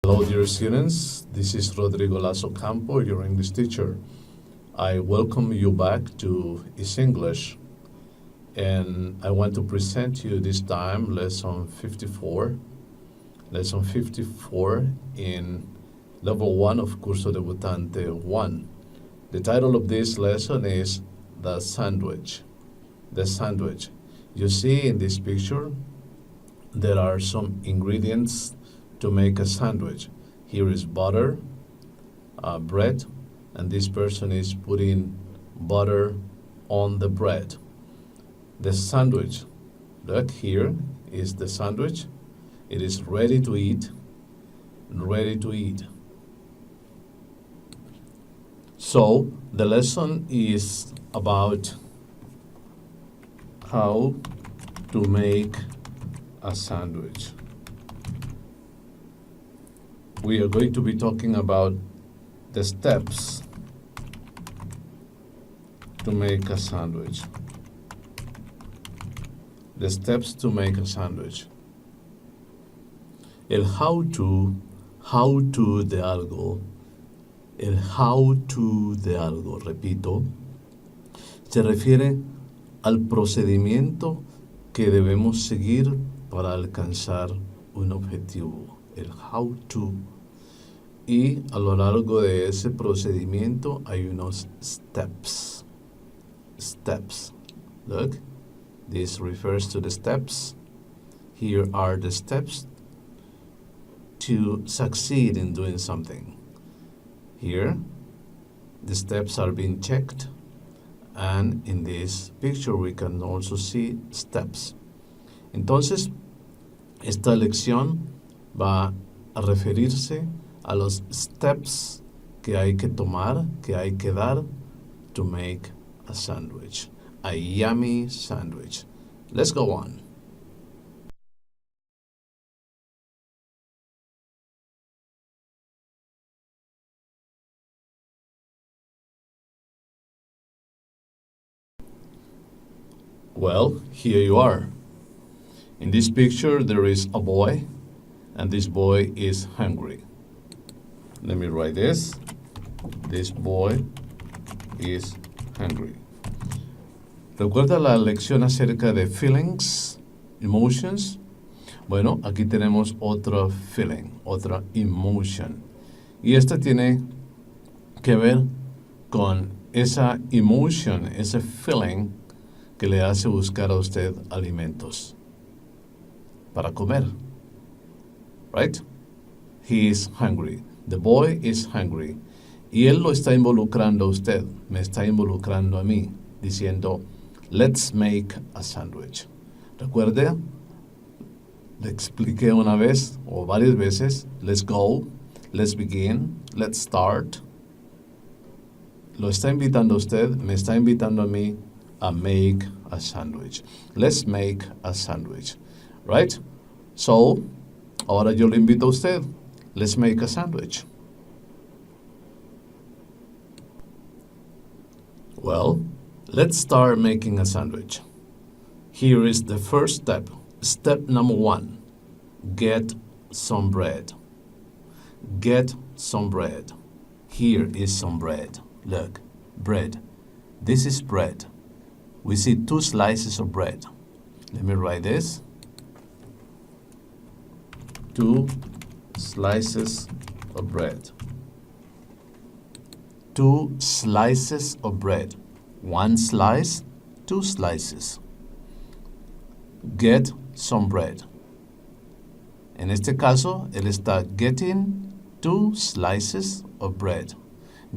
Hello, dear students. This is Rodrigo Lasso Campo, your English teacher. I welcome you back to English, and I want to present you this time lesson 54. Lesson 54 in level 1 of Curso Debutante 1. The title of this lesson is The Sandwich. The Sandwich. You see in this picture, there are some ingredients to make a sandwich. Here is butter, bread, and this person is putting butter on the bread. The sandwich, look, here is the sandwich. It is ready to eat, ready to eat. So the lesson is about how to make a sandwich. We are going to be talking about the steps to make a sandwich. The steps to make a sandwich. El how to de algo. El how to de algo, repito, se refiere al procedimiento que debemos seguir para alcanzar un objetivo. El how to. Y a lo largo de ese procedimiento hay unos steps. Steps. Look, this refers to the steps. Here are the steps to succeed in doing something. Here, the steps are being checked, and in this picture we can also see steps. Entonces, esta lección va a referirse a los steps que hay que tomar, que hay que dar to make a sandwich, a yummy sandwich. Let's go on. Well, here you are. In this picture, there is a boy, and this boy is hungry. Let me write this. This boy is hungry. ¿Recuerda la lección acerca de feelings, emotions? Bueno, aquí tenemos otra feeling, otra emotion. Y esta tiene que ver con esa emotion, ese feeling que le hace buscar a usted alimentos para comer. Right? He is hungry. The boy is hungry. Y él lo está involucrando a usted, me está involucrando a mí, diciendo, let's make a sandwich. Recuerde, le expliqué una vez o varias veces, let's go, let's begin, let's start. Lo está invitando a usted, me está invitando a mí a make a sandwich. Let's make a sandwich. Right? So, ahora yo le invito a usted. Let's make a sandwich. Well, let's start making a sandwich. Here is the first step. Step number 1. Get some bread. Get some bread. Here is some bread. Look, bread. This is bread. We see 2 slices of bread. Let me write this. 2 slices of bread. 2 slices of bread. 1 slice, 2 slices. Get some bread. En este caso, él está getting 2 slices of bread.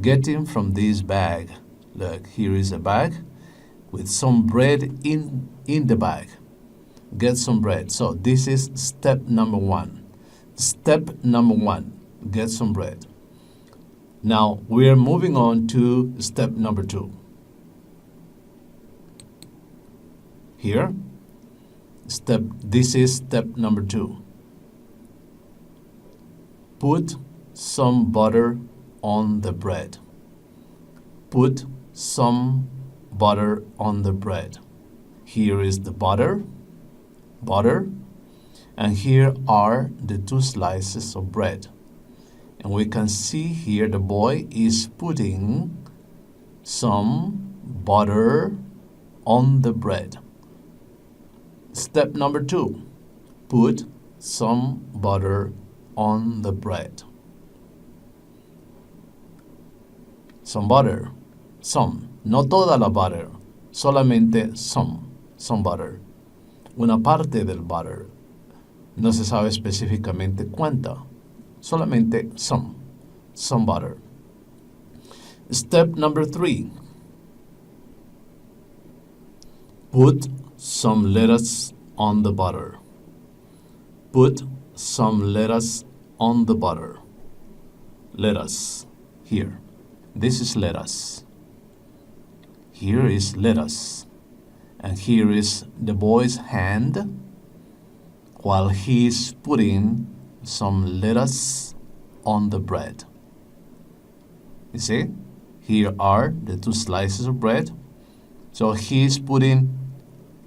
Getting from this bag. Look, here is a bag with some bread in the bag. Get some bread. So this is step number 1. Step number 1, get some bread. Now we are moving on to step number 2. Here, this is step number 2. Put some butter on the bread. Put some butter on the bread. Here is the butter, and here are the 2 slices of bread. And we can see here the boy is putting some butter on the bread. Step number 2, put some butter on the bread. Some butter, some, no toda la butter, solamente some butter. Una parte del butter. No se sabe específicamente cuánta, solamente some butter. Step number 3, put some lettuce on the butter. Put some lettuce on the butter. Lettuce, here. This is lettuce. Here is lettuce. And here is the boy's hand while he is putting some lettuce on the bread. You see? Here are the 2 slices of bread. So he is putting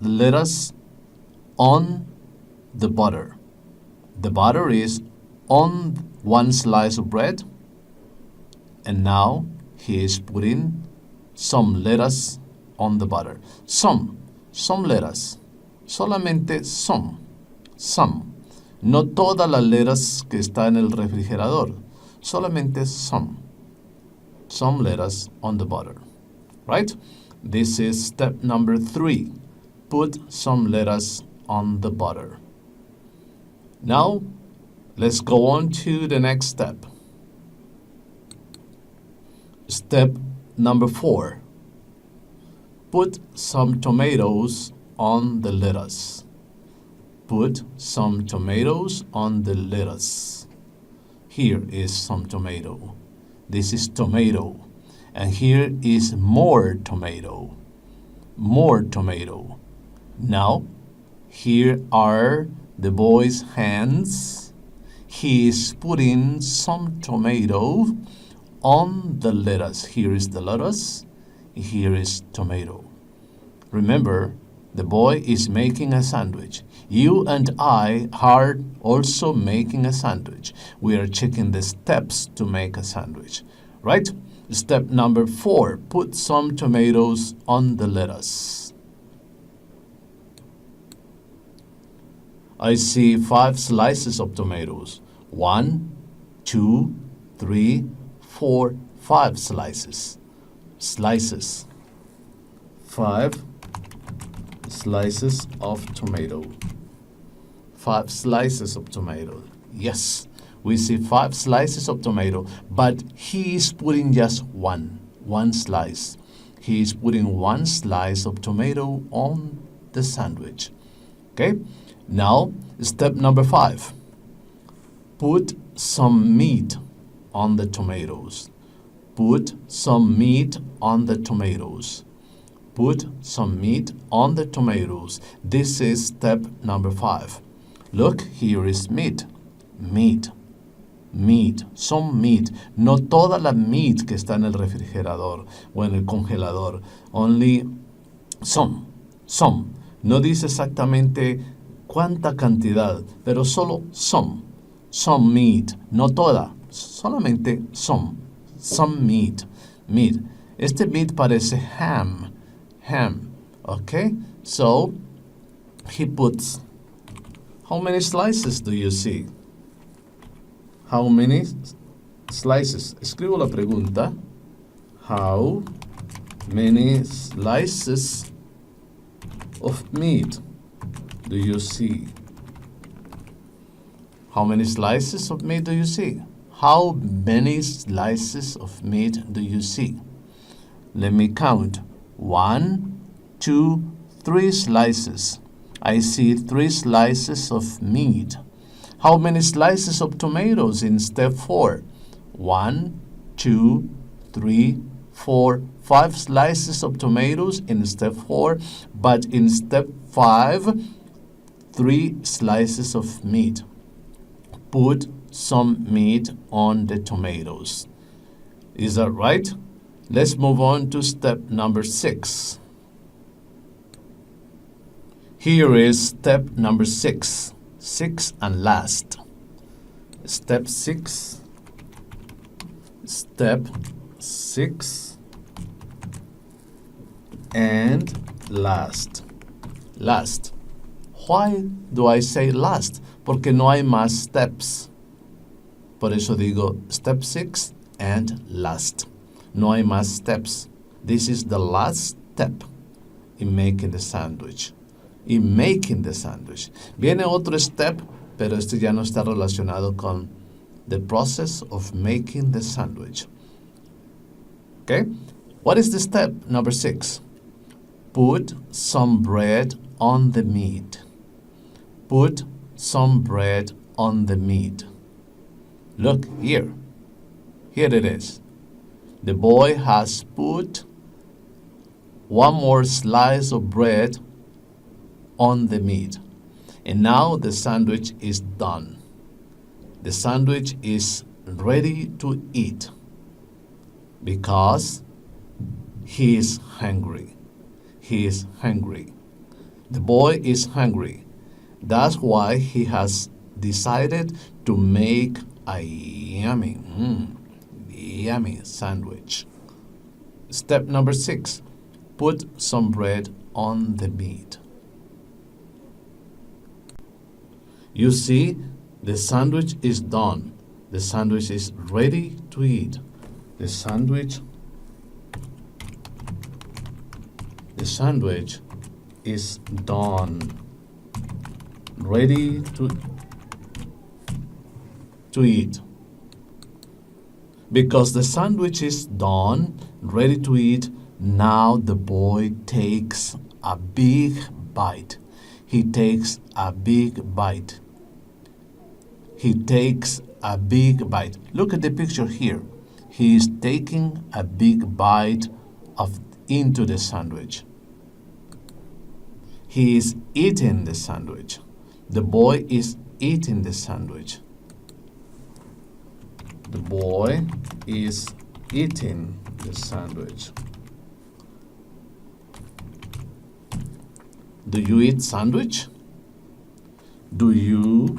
the lettuce on the butter. The butter is on 1 slice of bread. And now he is putting some lettuce on the butter. Some lettuce. Solamente some. No toda la lettuce que está en el refrigerador. Solamente some. Some lettuce on the butter. Right? This is step number 3. Put some lettuce on the butter. Now, let's go on to the next step. Step number 4. Put some tomatoes on the lettuce. Put some tomatoes on the lettuce. Here is some tomato. This is tomato. And here is more tomato. More tomato. Now, here are the boy's hands. He is putting some tomato on the lettuce. Here is the lettuce. Here is tomato. Remember, the boy is making a sandwich. You and I are also making a sandwich. We are checking the steps to make a sandwich, right? Step number 4, put some tomatoes on the lettuce. I see 5 slices of tomatoes. 1, 2, 3, 4, 5 slices. Slices. 5 slices of tomato. 5 slices of tomato. Yes, we see 5 slices of tomato, but he is putting just one slice. He is putting 1 slice of tomato on the sandwich. Okay, now step number 5. Put some meat on the tomatoes. Put some meat on the tomatoes. Put some meat on the tomatoes. This is step number 5. Look, here is meat. Meat. Some meat. No toda la meat que está en el refrigerador o en el congelador. Only some. No dice exactamente cuánta cantidad, pero solo some. Some meat. No toda. Solamente some. Some meat. Este meat parece ham. Okay? So, he puts... How many slices do you see? How many slices? Escribo la pregunta. How many slices of meat do you see? How many slices of meat do you see? How many slices of meat do you see? Let me count. 1, 2, 3 slices. I see 3 slices of meat. How many slices of tomatoes in step 4? 1, 2, 3, 4, 5 slices of tomatoes in step 4, but in step 5, 3 slices of meat. Put some meat on the tomatoes. Is that right? Let's move on to step number 6. Here is step number 6. 6 and last. Step 6 Step 6 and last. Last. Why do I say last? Porque no hay más steps. Por eso digo step 6 and last. No hay más steps. This is the last step in making the sandwich. In making the sandwich. Viene otro step, pero este ya no está relacionado con the process of making the sandwich. Okay? What is the step number 6? Put some bread on the meat. Put some bread on the meat. Look here. Here it is. The boy has put one more slice of bread on the meat. And now the sandwich is done. The sandwich is ready to eat because he is hungry. He is hungry. The boy is hungry. That's why he has decided to make a yummy sandwich. Step number 6. Put some bread on the meat. You see, the sandwich is done. The sandwich is ready to eat. The sandwich is done. Ready to eat. Because the sandwich is done, ready to eat, now the boy takes a big bite. He takes a big bite. He takes a big bite. Look at the picture here. He is taking a big bite into the sandwich. He is eating the sandwich. The boy is eating the sandwich. The boy is eating the sandwich. Do you eat sandwich? Do you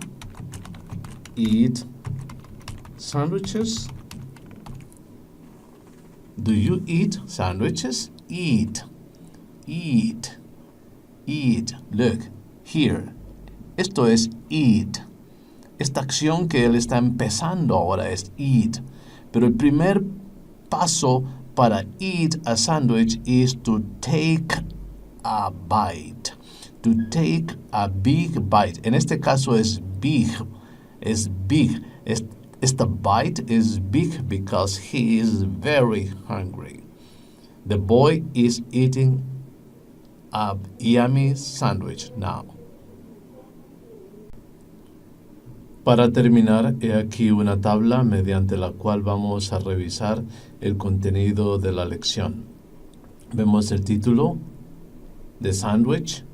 eat sandwiches? Do you eat sandwiches? Eat. Eat. Eat. Look, here. Esto es eat. Esta acción que él está empezando ahora es eat. Pero el primer paso para eat a sandwich is to take a bite. To take a big bite. En este caso es big. Es big. Esta bite is big because he is very hungry. The boy is eating a yummy sandwich now. Para terminar, he aquí una tabla mediante la cual vamos a revisar el contenido de la lección. Vemos el título de sandwich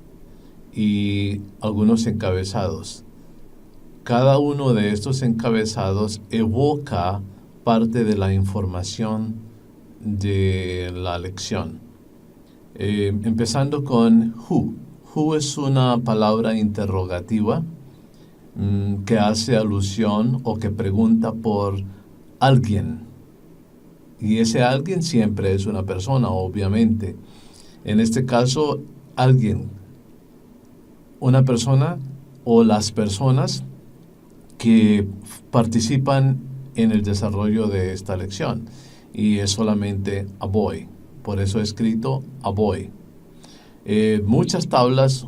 y algunos encabezados. Cada uno de estos encabezados evoca parte de la información de la lección. Empezando con who. Who es una palabra interrogativa que hace alusión o que pregunta por alguien. Y ese alguien siempre es una persona, obviamente. En este caso, alguien, una persona o las personas que participan en el desarrollo de esta lección. Y es solamente a boy. Por eso he escrito a boy. Muchas tablas,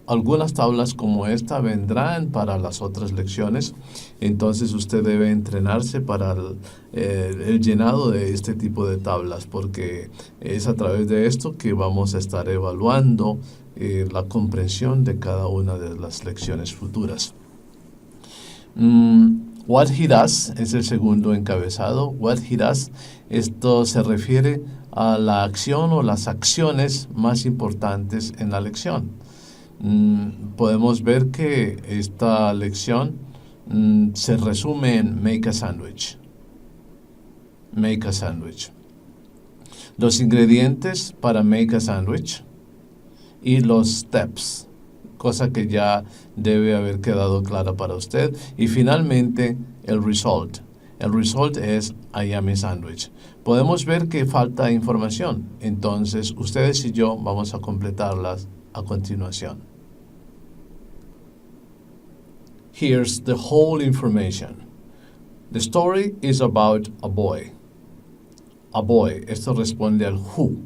algunas tablas como esta vendrán para las otras lecciones. Entonces usted debe entrenarse para el llenado de este tipo de tablas, porque es a través de esto que vamos a estar evaluando la comprensión de cada una de las lecciones futuras. What he does es el segundo encabezado. What he does, esto se refiere a la acción o las acciones más importantes en la lección. Podemos ver que esta lección se resume en make a sandwich. Make a sandwich. Los ingredientes para make a sandwich y los steps, cosa que ya debe haber quedado clara para usted. Y finalmente, el result. El result es I am a sandwich. Podemos ver que falta información, entonces ustedes y yo vamos a completarlas a continuación. Here's the whole information. The story is about a boy. A boy, esto responde al who.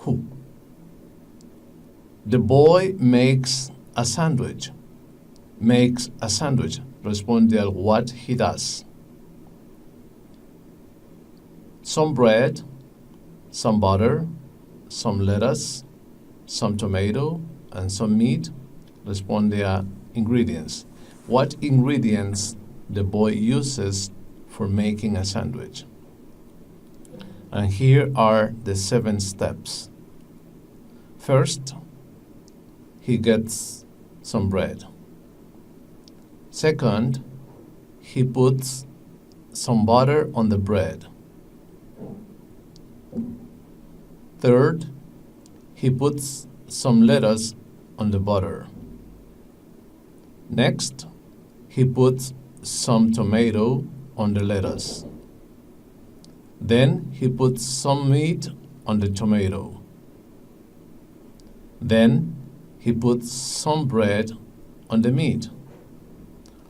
Who. The boy makes a sandwich. Makes a sandwich, responde al what he does. Some bread, some butter, some lettuce, some tomato, and some meat, responde a ingredients. What ingredients the boy uses for making a sandwich? And here are the 7 steps. First, he gets some bread. Second, he puts some butter on the bread. Third, he puts some lettuce on the butter. Next, he puts some tomato on the lettuce. Then he puts some meat on the tomato. Then he puts some bread on the meat.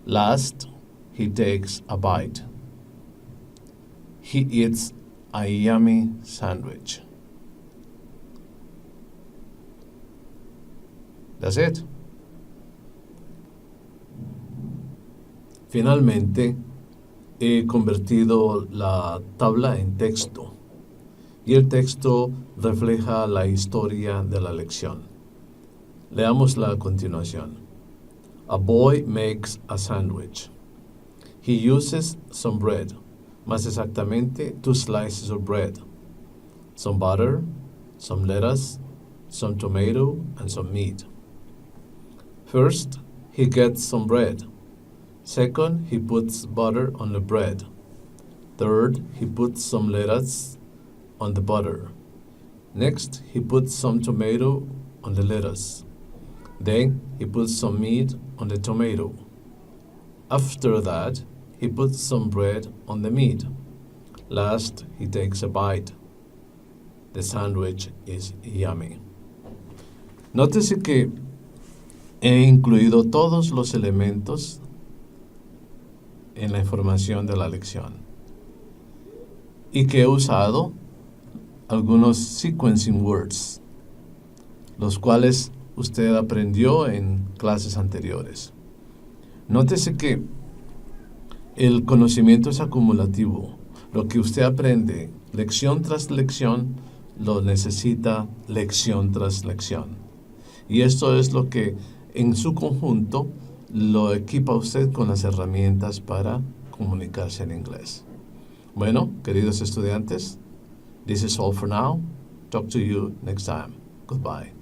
Last, he takes a bite. He eats a yummy sandwich. That's it. Finalmente, he convertido la tabla en texto y el texto refleja la historia de la lección. Leámosla a continuación. A boy makes a sandwich. He uses some bread, más exactamente 2 slices of bread, some butter, some lettuce, some tomato, and some meat. First, he gets some bread. Second, he puts butter on the bread. Third, he puts some lettuce on the butter. Next, he puts some tomato on the lettuce. Then, he puts some meat on the tomato. After that, he puts some bread on the meat. Last, he takes a bite. The sandwich is yummy. Nótese que he incluido todos los elementos en la información de la lección y que he usado algunos sequencing words, los cuales usted aprendió en clases anteriores. Nótese que el conocimiento es acumulativo. Lo que usted aprende lección tras lección, lo necesita lección tras lección. Y esto es lo que en su conjunto lo equipa usted con las herramientas para comunicarse en inglés. Bueno, queridos estudiantes, this is all for now. Talk to you next time. Goodbye.